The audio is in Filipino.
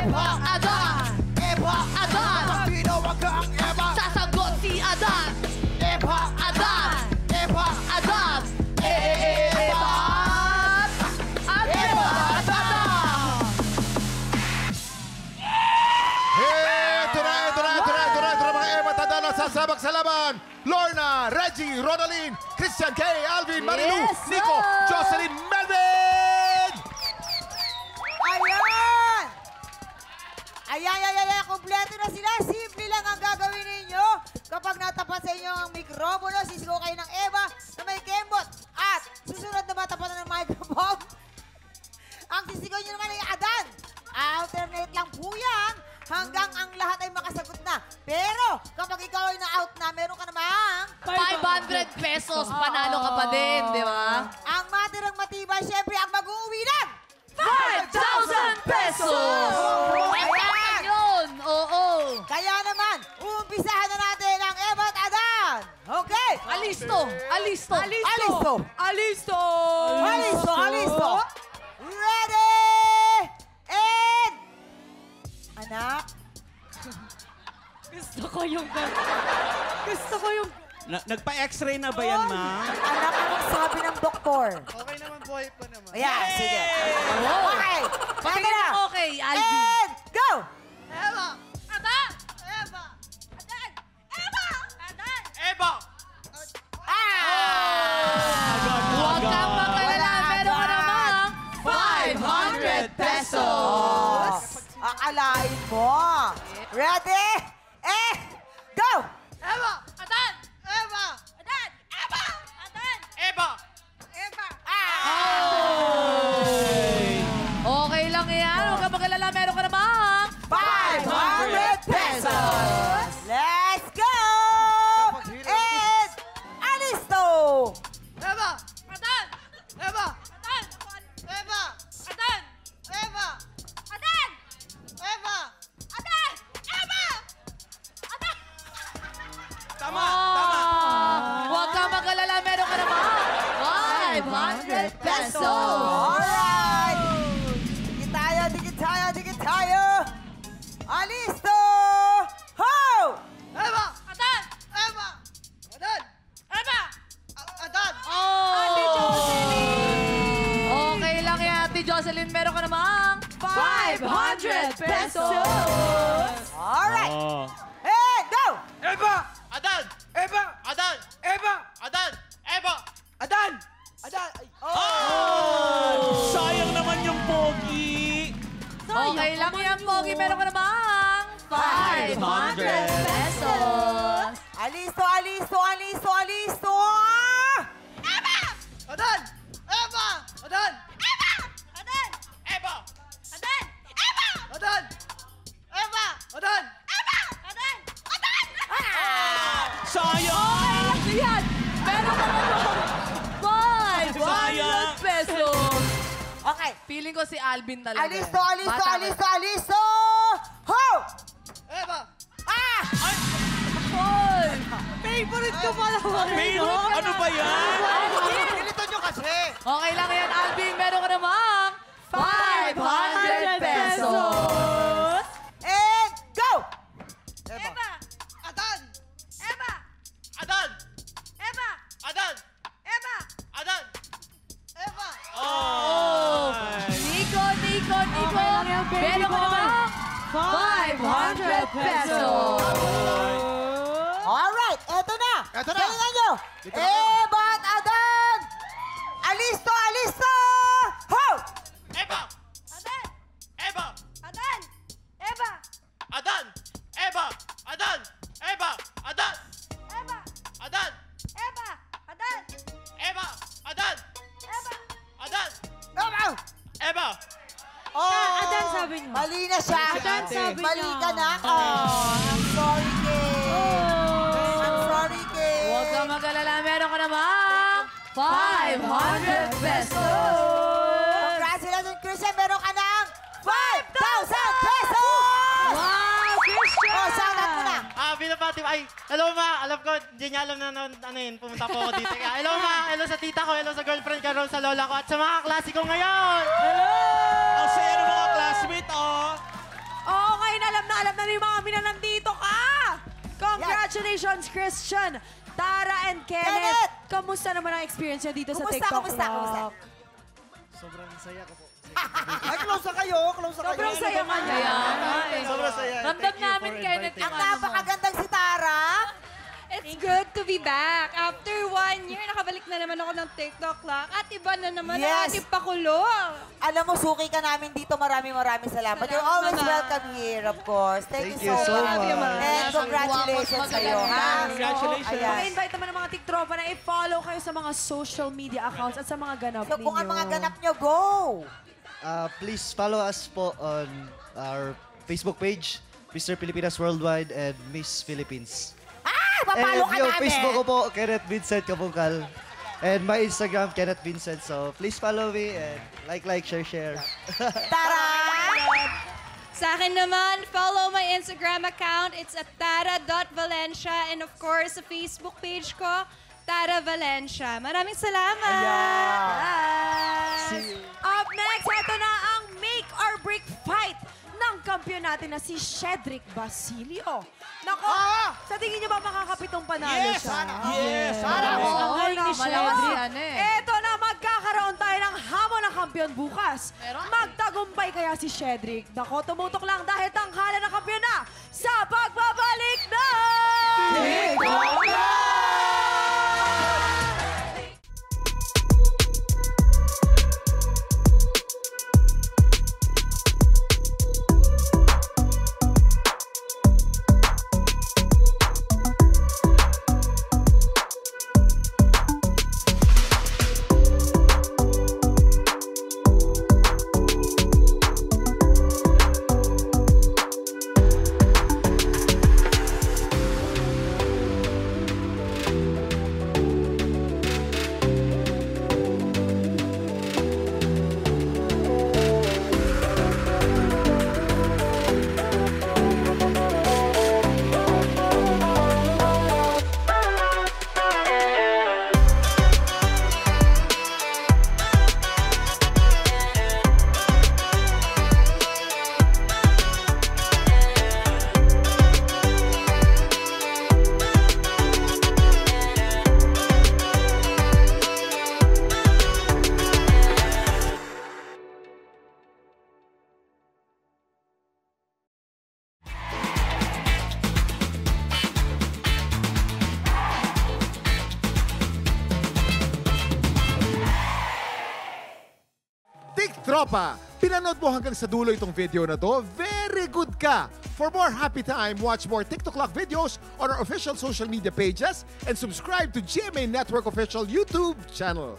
Eva, Adan! Eva, Adan! Pag tinawag ka ang Eva, sasagot si Adan! Eva, Adan! Eva, Adan! Eva! Eva, Adan! Ito na mga Eva Adan ang sasabak sa laban. Lorna, Reggie, Ronaline, Christian K, Alvin, Marilu, Yes, Nico, sir! Jocelyn, Melvin! Ayan! Ayan, kompleto na sila. Simple lang ang gagawin ninyo. Kapag natapat sa inyo ang mikropono, sisigaw kayo ng Eva na may kembot. At susunod na matapatan ng microphone, ang sisigaw nyo naman ay Adan. Alternate lang po yan hanggang ang lahat ay makasagot na. Pero kapag ikaw ay na-out na, meron ka namang 500 pesos, panalo ka pa din, di ba? ang matirang matibay, syempre ang mag-uuwi ng 5,000 pesos! Ayan! Yun, oo. Kaya naman, uumpisahan na natin ang Eva at Adan. Okay? Alisto, alisto. Alisto! Alisto! Alisto! Ready! And... Anak, Gusto ko yung... Gusto ko yung... Nagpa-x-ray na ba yan, ma'am? anak, anong sabi ng doktor? Okay naman po, pa naman. Ayan, sige. Oh. Okay, Pati ready na. okay, Alvin. And go! Eva! Adan! Eva! Adan! Eva! Adan! Eva! Huwag kang mag-alala, meron ka namang 500 pesos! Akalain mo. Ready? And go! Eva! Adan! Eva! Adan! Eva! Adan! Eva! Eva! Okay lang yan. Huwag kang mag-alala, meron ka namang 500 pesos! Let's go! And alisto! Eva! Adan! Eva! Adan! Eva! Adan! Eva! Adan! Eva! Adan! Eva! Adan! Tama! Huwag kang mag-alala, meron ka namang 500 pesos! Alright! Dikit tayo! Alisto! Ho! Eva! Adan! Eva! Adan! Eva! Adan! Ate Jocelyn! Okay lang yan, Ate Jocelyn. Meron ka namang 500 pesos! Alright! Oh. Hey, go! Eva! Adan! Eva! Adan! Eva! Adan! Eva! Adan! Adan! Ay. Oh! Sayang naman yung pogi! Okay lang yan, Pogi. Meron ka namang 500 pesos! Alisto! Adan! Eva! Adan! Eva! Adan! Eva! Adan! Eva! Adan! Eva! Adan! Eva! Adan! Adan! Sayang! Yan! Meron ka namang 500 pesos! Okay. Feeling ko si Alvin talaga. Alisto! Bata Ho! Eva! Hoy! Favorite ko pala. Favorite? Ano ba yan? Pilito nyo kasi! Okay lang yan, Alvin. Meron ka namang 500 pesos! And go! Eva! Adan! Eva! Adan! Eva! Adan! Eva! Adan! Eva! Oh! Nico! Meron ka namang 500 pesos! Alright, eto na. Eto na. Galingan nyo. Dito na. Eva at Adan! Alisto! Ho! Eva! Adan! Eva! Adan! Eva! Adan! Eva! Adan! Eva! Adan! Eva! Adan! Eva! Adan! Eva! Adan! Eva! Adan! Go! Eva! Oh, Adan sabi niyo. Mali na siya. Adan sabi Mali niya. ka na. Oh, I'm sorry, Kay. I'm sorry, Kay. Huwag kang mag-alala, meron ka namang 500 pesos! Congratulations, Christian. Meron ka ng 5,000 pesos! Wow, Christian! Oh, shoutout mo na. Binabati. Ay, hello ma. Alam ko, hindi niya alam na ano yun. Pumunta po ako dito. Kaya, hello ma. Hello sa tita ko. Hello sa girlfriend ko. Hello sa lola ko. At sa mga klase ko ngayon. Ang saya ng mga classmate, oh! alam na ni Mami na nandito ka! Congratulations, Christian! Tara and Kenneth! Kamusta naman ang experience nyo dito sa TikTok Rock? Sobrang saya ko po. Ay, close na kayo. Sobrang saya ka niya. Sobrang saya. Ramdam namin, Kenneth, Ang napakagandang si Tara. It's good to be back. After 1 year, nakabalik na naman ako ng TikTok Clock. At iba na naman ang ating pakulong. Alam mo, suki ka namin dito. Maraming salamat. You're always welcome here, of course. Thank you so much. And congratulations sa'yo, ha? Congratulations. Ma-invite naman ang mga tiktropa na i-follow kayo sa mga social media accounts at sa mga ganap So ninyo. kung ang mga ganap nyo, go! Please follow us po on our Facebook page, Mr. Pilipinas Worldwide and Miss Philippines. Papalo ka yung namin! Facebook ko po, Kenneth Vincent Kabungkal. And my Instagram, Kenneth Vincent. So please follow me and like, share. Tara! Sa akin naman, follow my Instagram account. It's at tara.valencia. And of course, sa Facebook page ko, Tara Valencia. Maraming salamat! Yes. Up next, ito na ang make or break fight ng kampiyon natin na si Cedric Basilio. Nako, sa tingin niyo ba makakapitong panalo siya? Yes! Ang galing ni Cedric. eh. Ito na, magkakaroon tayo ng hamon ng kampiyon bukas. Magtagumpay kaya si Cedric? Nako, tumutok lang dahil tanghala ng kampiyon na sa pagbabalik na... Tropa, pinanood mo hanggang sa dulo itong video na to? Very good ka! For more happy time, watch more TikTok Clock videos on our official social media pages and subscribe to GMA Network official YouTube channel.